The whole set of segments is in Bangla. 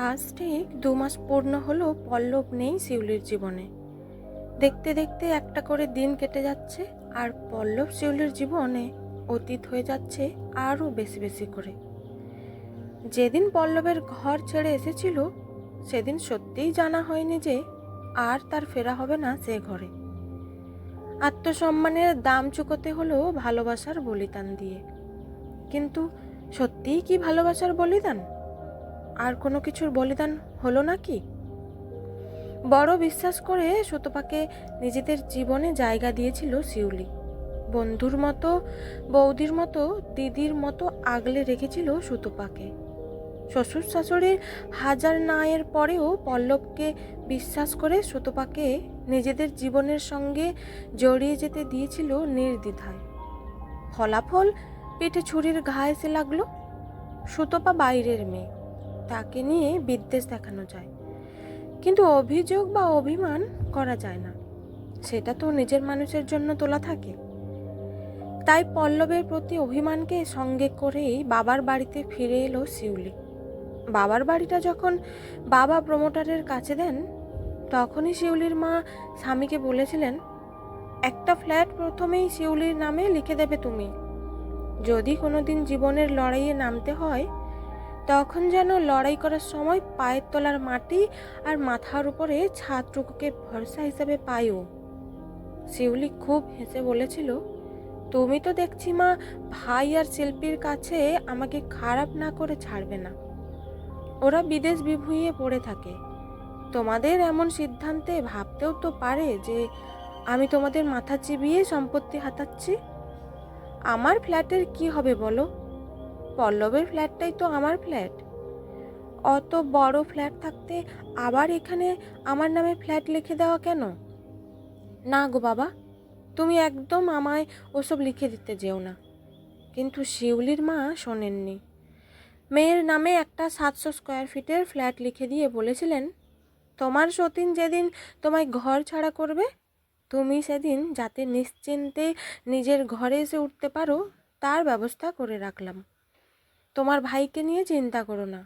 আজ ঠিক 2 মাস পূর্ণ হলো পল্লব নেই শিউলির জীবনে। দেখতে দেখতে একটা করে দিন কেটে যাচ্ছে, আর পল্লব শিউলির জীবনে অতীত হয়ে যাচ্ছে আরও বেশি বেশি করে। যেদিন পল্লবের ঘর ছেড়ে এসেছিল সেদিন সত্যিই জানা হয়নি যে আর তার ফেরা হবে না সে ঘরে। আত্মসম্মানের দাম চুকোতে হলো ভালোবাসার বলিদান দিয়ে। কিন্তু সত্যিই কি ভালোবাসার বলিদান? আর কোনো কিছুর বলিদান হলো নাকি? বড় বিশ্বাস করে সুতপাকে নিজেদের জীবনে জায়গা দিয়েছিল শিউলি। বন্ধুর মতো, বৌদির মতো, দিদির মতো আগলে রেখেছিল সুতপাকে। শ্বশুর শাশুড়ির হাজার নায়ের পরেও পল্লবকে বিশ্বাস করে সুতপাকে নিজেদের জীবনের সঙ্গে জড়িয়ে যেতে দিয়েছিল নির্দ্বিধায়। ফলাফল পিঠে ছুরির ঘা এসে লাগলো। সুতপা বাইরের মেয়ে, তাকে নিয়ে বিদ্বেষ দেখানো যায়, কিন্তু অভিযোগ বা অভিমান করা যায় না। সেটা তো নিজের মানুষের জন্য তোলা থাকে। তাই পল্লবের প্রতি অভিমানকে সঙ্গে করেই বাবার বাড়িতে ফিরে এলো শিউলি। বাবার বাড়িটা যখন বাবা প্রমোটারের কাছে দেন, তখনই শিউলির মা স্বামীকে বলেছিলেন, একটা ফ্ল্যাট প্রথমেই শিউলির নামে লিখে দেবে তুমি। যদি কোনোদিন জীবনের লড়াইয়ে নামতে হয়, তখন যেন লড়াই করার সময় পায়ের তলার মাটি আর মাথার উপরে ছাদটুকুকে ভরসা হিসেবে পাইও। শিউলি খুব হেসে বলেছিল, তুমি তো দেখছি মা ভাই আর শিল্পীর কাছে আমাকে খারাপ না করে ছাড়বে না। ওরা বিদেশ বিভুঁইয়ে পড়ে থাকে। তোমাদের এমন সিদ্ধান্তে ভাবতেও তো পারে যে আমি তোমাদের মাথা চিবিয়ে সম্পত্তি হাতাচ্ছি। আমার ফ্ল্যাটের কি হবে বলো? পল্লবের ফ্ল্যাটটাই তো আমার ফ্ল্যাট। অত বড় ফ্ল্যাট থাকতে আবার এখানে আমার নামে ফ্ল্যাট লিখে দেওয়া কেন? না গো বাবা, তুমি একদম আমায় ওসব লিখে দিতে যেও না। কিন্তু শিউলির মা শোনেননি। মেয়ের নামে একটা 700 স্কোয়ার ফিটের ফ্ল্যাট লিখে দিয়ে বলেছিলেন, তোমার সতীন যেদিন তোমায় ঘর ছাড়া করবে, তুমি সেদিন যাতে নিশ্চিন্তে নিজের ঘরে এসে উঠতে পারো তার ব্যবস্থা করে রাখলাম। তোমার ভাইকে নিয়ে চিন্তা করো না।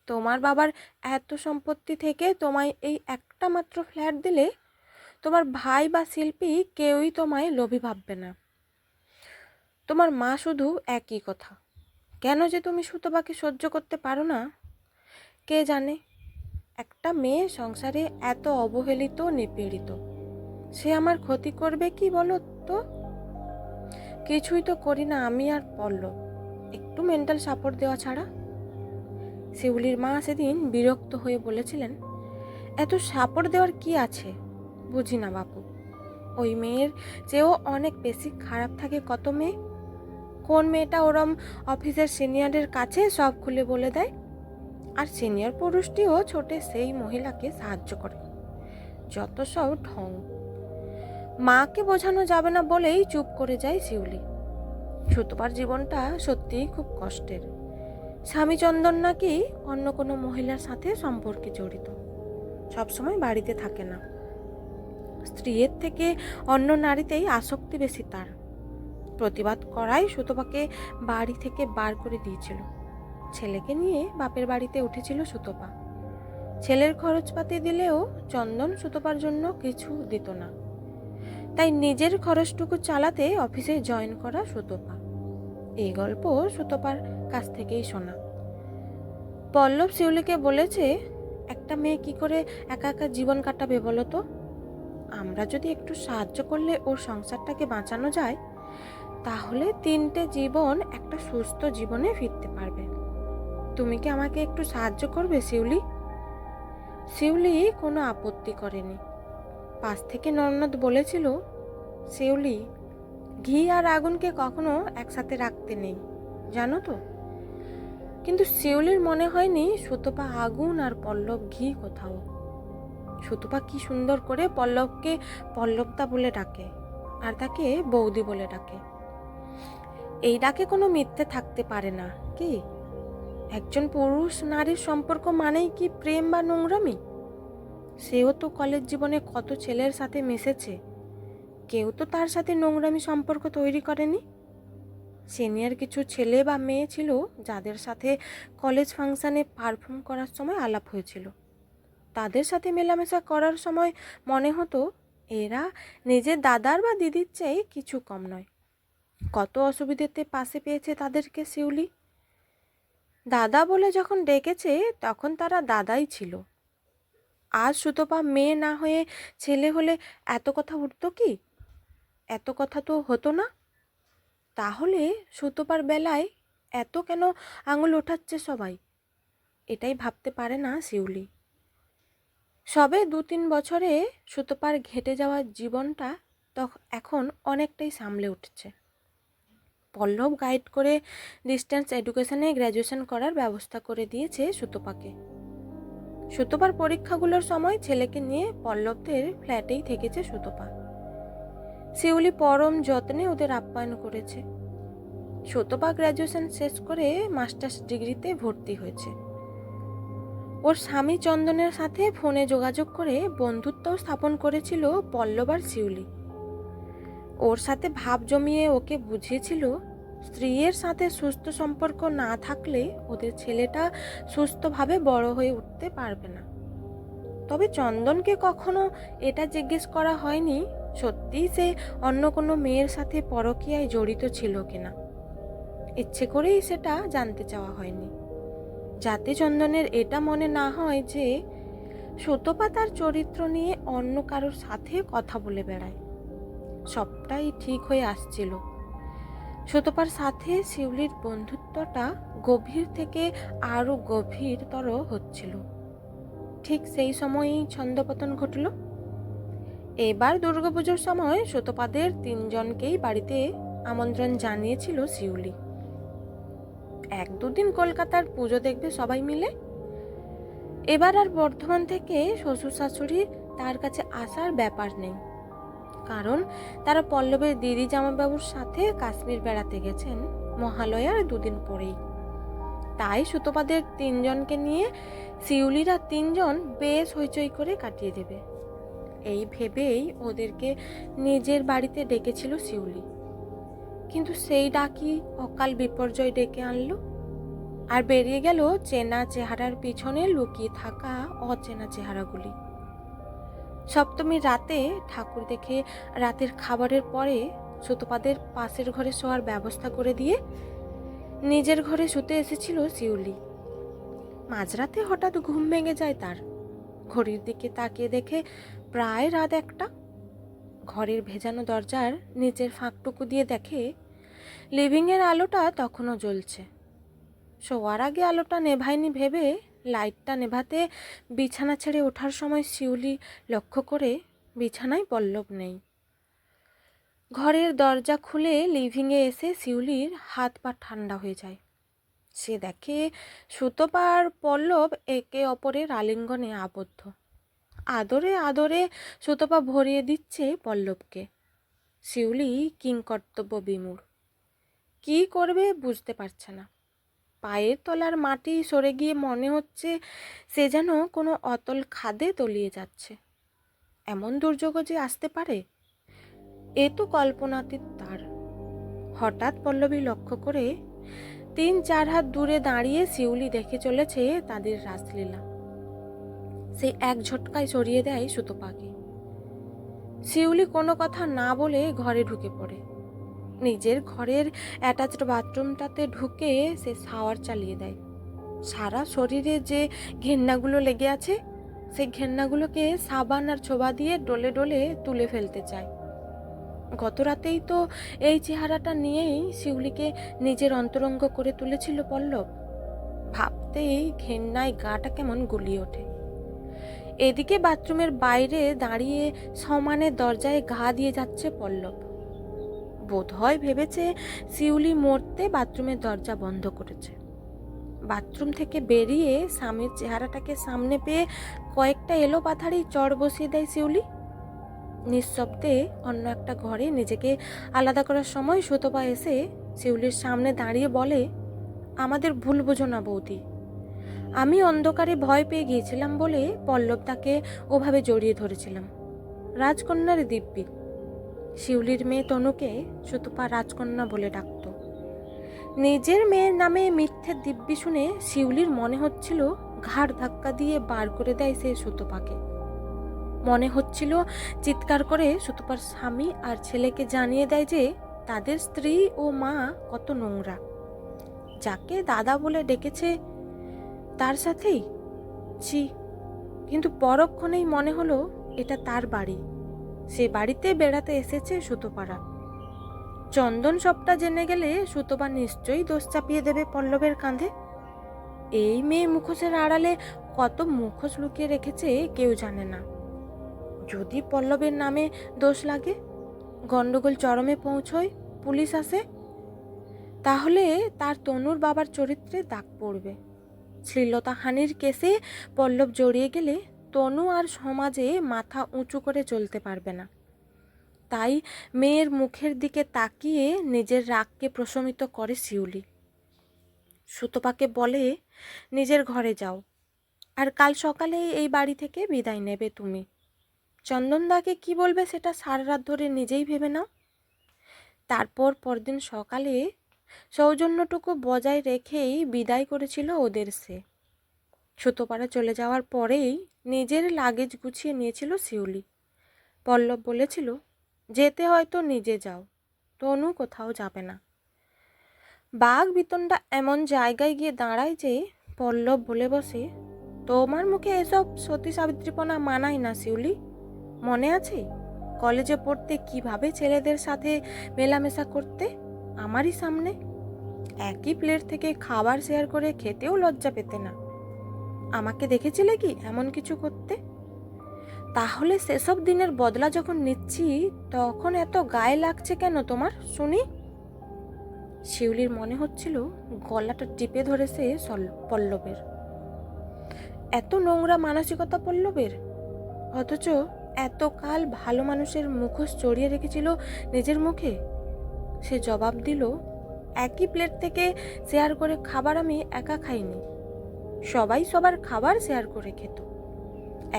তোমার বাবার এত সম্পত্তি থেকে তোমায় এই একটা মাত্র ফ্ল্যাট দিলে তোমার ভাই বা শিল্পী কেউই তোমায় লোভী ভাববে না। তোমার মা শুধু একই কথা, কেন যে তুমি সুতপাকে সহ্য করতে পারো না কে জানে। একটা মেয়ে সংসারে এত অবহেলিত নিপীড়িত, সে আমার ক্ষতি করবে কি বলো তো? কিছুই তো করি না আমি আর পল্লব, একটু মেন্টাল সাপোর্ট দেওয়া ছাড়া। শিউলির মা সেদিন বিরক্ত হয়ে বলেছিলেন, এত সাপোর্ট দেওয়ার কি আছে? বুঝি না বাপু, ওই মেয়ের চেয়েও অনেক বেশি খারাপ থাকে কত মেয়ে। কোন মেয়েটা ওরম অফিসের সিনিয়রের কাছে সব খুলে বলে দেয়, আর সিনিয়র পুরুষটিও ছোটে সেই মহিলাকে সাহায্য করে। যত সব ঢং। মাকে বোঝানো যাবে না বলেই চুপ করে যায় শিউলি। সুতপার জীবনটা সত্যিই খুব কষ্টের। স্বামী চন্দন নাকি অন্য কোনো মহিলার সাথে সম্পর্কে জড়িত, সবসময় বাড়িতে থাকে না। স্ত্রীর থেকে অন্য নারীতেই আসক্তি বেশি তার। প্রতিবাদ করায় সুতপাকে বাড়ি থেকে বার করে দিয়েছিল। ছেলেকে নিয়ে বাপের বাড়িতে উঠেছিল সুতপা। ছেলের খরচপাতি দিলেও চন্দন সুতপার জন্য কিছু দিত না। তাই নিজের খরচটুকু চালাতে অফিসে জয়েন করা সুতপা। এই গল্প সুতপার কাছ থেকেই শোনা। পল্লব শিউলিকে বলেছে, একটা মেয়ে কি করে একা একা জীবন কাটাবে বলো তো? আমরা যদি একটু সাহায্য করলে ওর সংসারটাকে বাঁচানো যায়, তাহলে 3টে জীবন একটা সুস্থ জীবনে ফিরতে পারবে। তুমি কি আমাকে একটু সাহায্য করবে শিউলি? শিউলি কোনো আপত্তি করেনি। পাশ থেকে ননদ বলেছিল, শিউলি, ঘি আর আগুনকে কখনো একসাথে রাখতে নেই, জানো তো? কিন্তু শিউলির মনে হয়নি সুতপা আগুন আর পল্লব ঘি কোথাও। সুতপা কি সুন্দর করে পল্লবকে পল্লবদা বলে ডাকে, আর তাকে বৌদি বলে ডাকে। এই ডাকে কোনো মিথ্যে থাকতে পারে না কি? একজন পুরুষ নারীর সম্পর্ক মানেই কি প্রেম বা নোংরামি? সেও তো কলেজ জীবনে কত ছেলের সাথে মিশেছে, কেউ তো তার সাথে নোংরামি সম্পর্ক তৈরি করেনি। সিনিয়র কিছু ছেলে বা মেয়ে ছিল যাদের সাথে কলেজ ফাংশানে পারফর্ম করার সময় আলাপ হয়েছিল। তাদের সাথে মেলামেশা করার সময় মনে হতো এরা নিজের দাদার বা দিদির চেয়ে কিছু কম নয়। কত অসুবিধাতে পাশে পেয়েছে তাদেরকে শিউলি। দাদা বলে যখন ডেকেছে তখন তারা দাদাই ছিল। আজ সুতপা মেয়ে না হয়ে ছেলে হলে এত কথা উঠতো কি? এত কথা তো হতো না। তাহলে সুতপার বেলায় এত কেন আঙুল ওঠাচ্ছে সবাই? এটাই ভাবতে পারে না শিউলি। সবে 2-3 বছরে সুতপার ঘেটে যাওয়া জীবনটা এখন অনেকটাই সামলে উঠছে। পল্লব গাইড করে ডিস্টেন্স এডুকেশনে গ্র্যাজুয়েশন করার ব্যবস্থা করে দিয়েছে সুতপাকে। সুতপার পরীক্ষাগুলোর সময় ছেলেকে নিয়ে পল্লবদের ফ্ল্যাটেই থেকেছে সুতপা। শিউলি পরম যত্নে ওদের আপ্যায়ন করেছে। সুতপা গ্র্যাজুয়েশন শেষ করে মাস্টার্স ডিগ্রিতে ভর্তি হয়েছে। ওর স্বামী চন্দনের সাথে ফোনে যোগাযোগ করে বন্ধুত্ব স্থাপন করেছিল পল্লব আর শিউলি। ওর সাথে ভাব জমিয়ে ওকে বুঝিয়েছিল স্ত্রীর সাথে সুস্থ সম্পর্ক না থাকলে ওদের ছেলেটা সুস্থভাবে বড় হয়ে উঠতে পারবে না। তবে চন্দনকে কখনো এটা জিজ্ঞেস করা হয়নি সত্যিই সে অন্য কোনো মেয়ের সাথে পরকীয়ায় জড়িত ছিল কিনা। ইচ্ছে করেই সেটা জানতে চাওয়া হয়নি, যাতে চন্দনের এটা মনে না হয় যে সুতপা তার চরিত্র নিয়ে অন্য কারোর সাথে কথা বলে বেড়ায়। সবটাই ঠিক হয়ে আসছিল। সুতপার সাথে শিউলির বন্ধুত্বটা গভীর থেকে আরো গভীরতর হচ্ছিল। ঠিক সেই সময়ই ছন্দপতন ঘটল। এবার দুর্গাপুজোর সময় সুতপাদের 3 জনকেই বাড়িতে আমন্ত্রণ জানিয়েছিল শিউলি। 1-2 দিন কলকাতার পুজো দেখবে সবাই মিলে। এবার আর বর্ধমান থেকে শ্বশুর শাশুড়ি তার কাছে আসার ব্যাপার নেই, কারণ তারা পল্লবের দিদি জামাইবাবুর সাথে কাশ্মীর বেড়াতে গেছেন মহালয়ার 2 দিন পরেই। তাই সুতপাদের 3 জনকে নিয়ে শিউলিরা 3 জন বেশ হইচই করে কাটিয়ে দেবে এই ভেবেই ওদেরকে নিজের বাড়িতে ডেকেছিল শিউলি। কিন্তু সেই ডাকি অকাল বিপর্যয় ডেকে আনলো, আর বেরিয়ে গেল চেনা চেহারার পিছনে লুকিয়ে থাকা অচেনা চেহারাগুলি। সপ্তমীর রাতে ঠাকুর দেখে রাতের খাবারের পরে সুতপাদের পাশের ঘরে শোয়ার ব্যবস্থা করে দিয়ে নিজের ঘরে শুতে এসেছিল শিউলি। মাঝরাতে হঠাৎ ঘুম ভেঙে যায় তার। ঘড়ির দিকে তাকিয়ে দেখে প্রায় রাত 1টা। ঘরের ভেজানো দরজার নিচের ফাঁকটুকু দিয়ে দেখে লিভিংয়ের আলোটা তখনও জ্বলছে। শোয়ার আগে আলোটা নেভায়নি ভেবে লাইটটা নেভাতে বিছানা ছেড়ে ওঠার সময় শিউলি লক্ষ্য করে বিছানায় পল্লব নেই। ঘরের দরজা খুলে লিভিংয়ে এসে শিউলির হাত পা ঠান্ডা হয়ে যায়। সে দেখে সুতপা আর পল্লব একে অপরের আলিঙ্গনে আবদ্ধ। আদরে আদরে সুতপা ভরিয়ে দিচ্ছে পল্লবকে। শিউলি কিংকর্তব্য বিমূঢ়। কি করবে বুঝতে পারছে না। পায়ের তলার মাটি সরে গিয়ে মনে হচ্ছে সে যেন কোনো অতল খাদে তলিয়ে যাচ্ছে। এমন দুর্যোগও যে আসতে পারে, এ তো কল্পনাতীত তার। হঠাৎ পল্লবী লক্ষ্য করে 3-4 হাত দূরে দাঁড়িয়ে শিউলি দেখে চলেছে তাদের রাসলীলা। সে এক ঝটকায় সরিয়ে দেয় সুতপাকে। শিউলি কোনো কথা না বলে ঘরে ঢুকে পড়ে। নিজের ঘরের অ্যাটাচড বাথরুমটাতে ঢুকে সে শাওয়ার চালিয়ে দেয়। সারা শরীরে যে ঘেন্নাগুলো লেগে আছে সেই ঘেন্নাগুলোকে সাবান আর ছোবা দিয়ে ডলে ডলে তুলে ফেলতে চায়। গত রাতেই তো এই চেহারাটা নিয়েই শিউলিকে নিজের অন্তরঙ্গ করে তুলেছিল পল্লব। ভাবতেই ঘেন্নায় গাটা কেমন গুলিয়ে ওঠে। এদিকে বাথরুমের বাইরে দাঁড়িয়ে সমানে দরজায় ঘা দিয়ে যাচ্ছে পল্লব। বোধহয় ভেবেছে শিউলি মরতে বাথরুমের দরজা বন্ধ করেছে। বাথরুম থেকে বেরিয়ে স্বামীর চেহারাটাকে সামনে পেয়ে কয়েকটা এলো পাথারি চড় বসিয়ে দেয় শিউলি। নিঃশব্দে অন্য একটা ঘরে নিজেকে আলাদা করার সময় সুতপা এসে শিউলির সামনে দাঁড়িয়ে বলে, আমাদের ভুল বোঝো না বৌদি। আমি অন্ধকারে ভয় পেয়ে গিয়েছিলাম বলে পল্লব তাকে ওভাবে জড়িয়ে ধরেছিলাম। রাজকন্যার দিব্যি। শিউলির মেয়ে তনুকে সুতপা রাজকন্যা বলে ডাকত। নিজের মেয়ের নামে মিথ্যে দিব্যি শুনে শিউলির মনে হচ্ছিল ঘাড় ধাক্কা দিয়ে বার করে দেয় সে সুতপাকে। মনে হচ্ছিল চিৎকার করে সুতপার স্বামী আর ছেলেকে জানিয়ে দেয় যে তাদের স্ত্রী ও মা কত নোংরা। যাকে দাদা বলে ডেকেছে তার সাথেই ছি। কিন্তু পরক্ষণেই মনে হলো এটা তার বাড়ি, সে বাড়িতে বেড়াতে এসেছে সুতপারা। চন্দন সবটা জেনে গেলে সুতপা নিশ্চয়ই দোষ চাপিয়ে দেবে পল্লবের কাঁধে। এই মেয়ে মুখোশের আড়ালে কত মুখোশ লুকিয়ে রেখেছে কেউ জানে না। যদি পল্লবের নামে দোষ লাগে, গন্ডগোল চরমে পৌঁছয়, পুলিশ আসে, তাহলে তার তনুর বাবার চরিত্রে দাগ পড়বে। শ্লীলতাহানির কেসে পল্লব জড়িয়ে গেলে তনু আর সমাজে মাথা উঁচু করে চলতে পারবে না। তাই মেয়ের মুখের দিকে তাকিয়ে নিজের রাগকে প্রশমিত করে শিউলি। সুতপাকে বলে, নিজের ঘরে যাও, আর কাল সকালে এই বাড়ি থেকে বিদায় নেবে তুমি। চন্দনদাকে কি বলবে সেটা সারা রাত ধরে নিজেই ভেবে নাও। তারপর পরদিন সকালে সৌজন্যটুকু বজায় রেখেই বিদায় করেছিল ওদের সে। সুতোপাড়া চলে যাওয়ার পরেই নিজের লাগেজ গুছিয়ে নিয়েছিল শিউলি। পল্লব বলেছিল, যেতে হয়তো নিজে যাও, তনু কোথাও যাবে না। বাঘ বিতণ্ডা এমন জায়গায় গিয়ে দাঁড়ায় যে পল্লব বলে বসে, তোমার মুখে এসব সতী সাবিত্রীপনা মানায় না শিউলি। মনে আছে কলেজে পড়তে কিভাবে ছেলেদের সাথে মেলামেশা করতে আমারই সামনে? একই প্লেট থেকে খাবার শেয়ার করে খেতেও লজ্জা পেতে না। আমাকে দেখেছিলে কি এমন কিছু করতে? তাহলে সেসব দিনের বদলা যখন নিচ্ছি তখন এত গায়ে লাগছে কেন তোমার শুনি? শিউলির মনে হচ্ছিল গলাটা টিপে ধরেছে পল্লবের। এত নোংরা মানসিকতা পল্লবের, অথচ এতকাল ভালো মানুষের মুখোশ চড়িয়ে রেখেছিল নিজের মুখে। সে জবাব দিল, একই প্লেট থেকে শেয়ার করে খাবার আমি একা খাইনি, সবাই সবার খাবার শেয়ার করে খেত।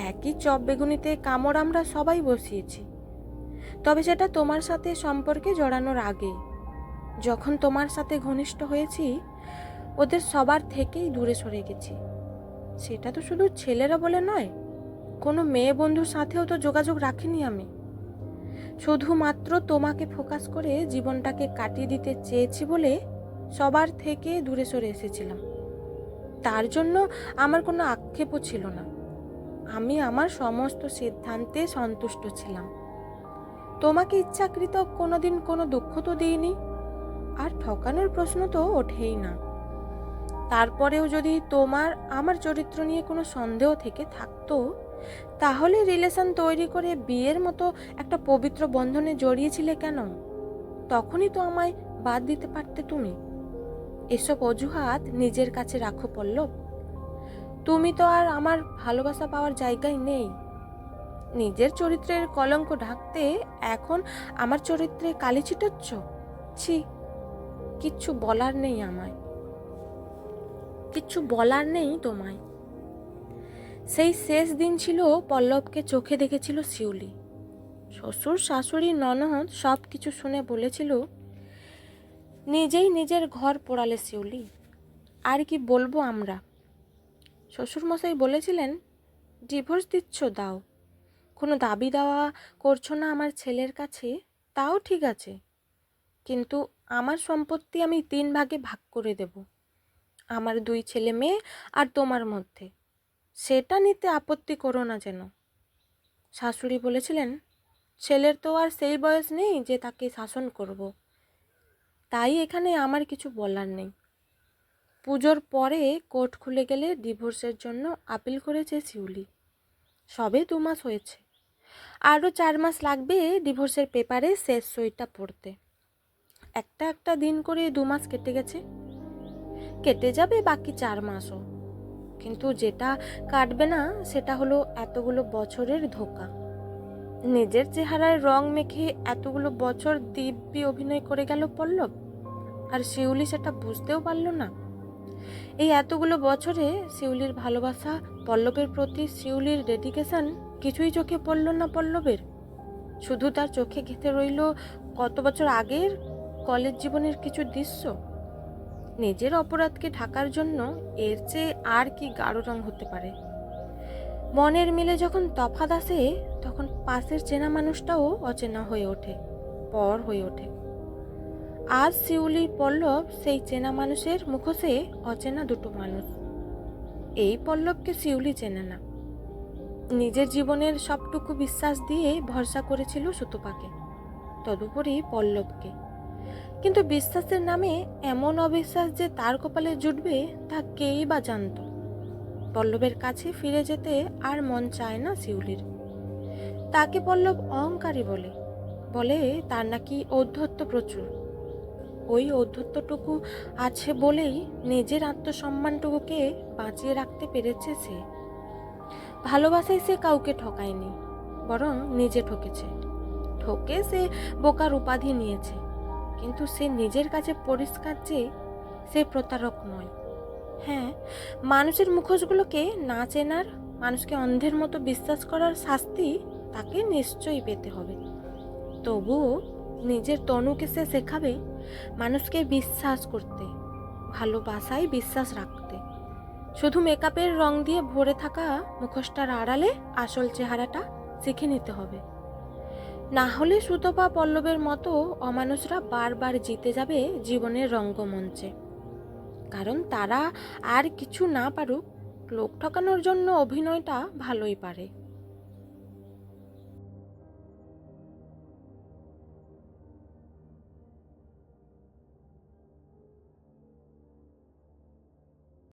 একই চপ বেগুনিতে কামড় আমরা সবাই বসিয়েছি, তবে সেটা তোমার সাথে সম্পর্কে জড়ানোর আগে। যখন তোমার সাথে ঘনিষ্ঠ হয়েছি ওদের সবার থেকেই দূরে সরে গেছি। সেটা তো শুধু ছেলেরা বলে নয়, কোনো মেয়ে বন্ধুর সাথেও তো যোগাযোগ রাখিনি আমি। শুধুমাত্র তোমাকে ফোকাস করে জীবনটাকে কাটিয়ে দিতে চেয়েছি বলে সবার থেকে দূরে সরে এসেছিলাম। তার জন্য আমার কোনো আক্ষেপও ছিল না। আমি আমার সমস্ত সিদ্ধান্তে সন্তুষ্ট ছিলাম। তোমাকে ইচ্ছাকৃত কোনোদিন কোনো দুঃখ তো দিইনি, আর ঠকানোর প্রশ্ন তো ওঠেই না। তারপরেও যদি তোমার আমার চরিত্র নিয়ে কোনো সন্দেহ থেকে থাকতো, তাহলে রিলেশন তৈরি করে বিয়ের মতো একটা পবিত্র বন্ধনে জড়িয়েছিলে কেন? তখনই তো আমায় বাদ দিতে পারতে তুমি। এসব অজুহাত নিজের কাছে রাখো পল্লব। তুমি তো আর আমার ভালোবাসা পাওয়ার জায়গায় নেই। নিজের চরিত্রের কলঙ্ক ঢাকতে এখন আমার চরিত্রে কালি ছিটাচ্ছ? ছি, কিচ্ছু বলার নেই আমায়, কিচ্ছু বলার নেই তোমায়। সেই শেষ দিন ছিল পল্লবকে চোখে দেখেছিল শিউলি। শ্বশুর শাশুড়ি ননদ সব কিছু শুনে বলেছিল, নিজেই নিজের ঘর পোড়ালে শিউলি, আর কি বলবো আমরা। শ্বশুরমশাই বলেছিলেন, ডিভোর্স দিচ্ছ দাও, কোনো দাবি দেওয়া করছো না আমার ছেলের কাছে, তাও ঠিক আছে, কিন্তু আমার সম্পত্তি আমি 3 ভাগে ভাগ করে দেব, আমার 2 ছেলে মেয়ে আর তোমার মধ্যে। সেটা নিতে আপত্তি করো না যেন। শাশুড়ি বলেছিলেন, ছেলের তো আর সেই বয়স নেই যে তাকে শাসন করব, তাই এখানে আমার কিছু বলার নেই। পুজোর পরে কোর্ট খুলে গেলে ডিভোর্সের জন্য আপিল করেছে শিউলি। সবে 2 মাস হয়েছে, আরও 4 মাস লাগবে ডিভোর্সের পেপারে শেষ সইটা পড়তে। একটা একটা দিন করে 2 মাস কেটে গেছে, কেটে যাবে বাকি 4 মাসও। কিন্তু যেটা কাটবে না সেটা হলো এতগুলো বছরের ধোঁকা। নিজের চেহারায় রং মেখে এতগুলো বছর দিব্যি অভিনয় করে গেল পল্লব, আর শিউলি সেটা বুঝতেও পারল না। এই এতগুলো বছরে শিউলির ভালোবাসা, পল্লবের প্রতি শিউলির ডেডিকেশন কিছুই চোখে পড়ল না পল্লবের। শুধু তার চোখে গেঁথে রইল কত বছর আগের কলেজ জীবনের কিছু দৃশ্য। নিজের অপরাধকে ঢাকার জন্য এর চেয়ে আর কি গাঢ় রং হতে পারে। মনের মিলে যখন তফাৎ আসে, তখন পাশের চেনা মানুষটাও অচেনা হয়ে ওঠে, পর হয়ে ওঠে। আজ শিউলি পল্লব সেই চেনা মানুষের মুখোশে অচেনা দুটো মানুষ। এই পল্লবকে শিউলি চেনে না। নিজের জীবনের সবটুকু বিশ্বাস দিয়ে ভরসা করেছিল সুতপাকে, তদুপরি পল্লবকে। কিন্তু বিশ্বাসের নামে এমন অবিশ্বাস যে তার কপালে জুটবে তা কেই বা জানত। পল্লবের কাছে ফিরে যেতে আর মন চায় না শিউলির। তাকে পল্লব অহংকারী বলে, বলে তার নাকি ঔদ্ধত্য প্রচুর। ওই ঔদ্ধত্যটুকু আছে বলেই নিজের আত্মসম্মানটুকুকে বাঁচিয়ে রাখতে পেরেছে সে। ভালোবাসায় সে কাউকে ঠকায়নি, বরং নিজে ঠকেছে। ঠকে সে বোকার উপাধি নিয়েছে, কিন্তু সে নিজের কাছে পরিষ্কার যে সে প্রতারক নয়। হ্যাঁ, মানুষের মুখোশগুলোকে না চেনার, মানুষকে অন্ধের মতো বিশ্বাস করার শাস্তি তাকে নিশ্চয়ই পেতে হবে। তবুও নিজের তনুকে সে শেখাবে মানুষকে বিশ্বাস করতে, ভালোবাসায় বিশ্বাস রাখতে। শুধু মেকআপের রং দিয়ে ভরে থাকা মুখোশটার আড়ালে আসল চেহারাটা শিখে নিতে হবে। না হলে সুতপা পল্লবের মতো অমানুষরা বারবার জিতে যাবে জীবনের রঙ্গমঞ্চে। কারণ তারা আর কিছু না পারুক, লোক ঠকানোর জন্য অভিনয়টা ভালোই পারে।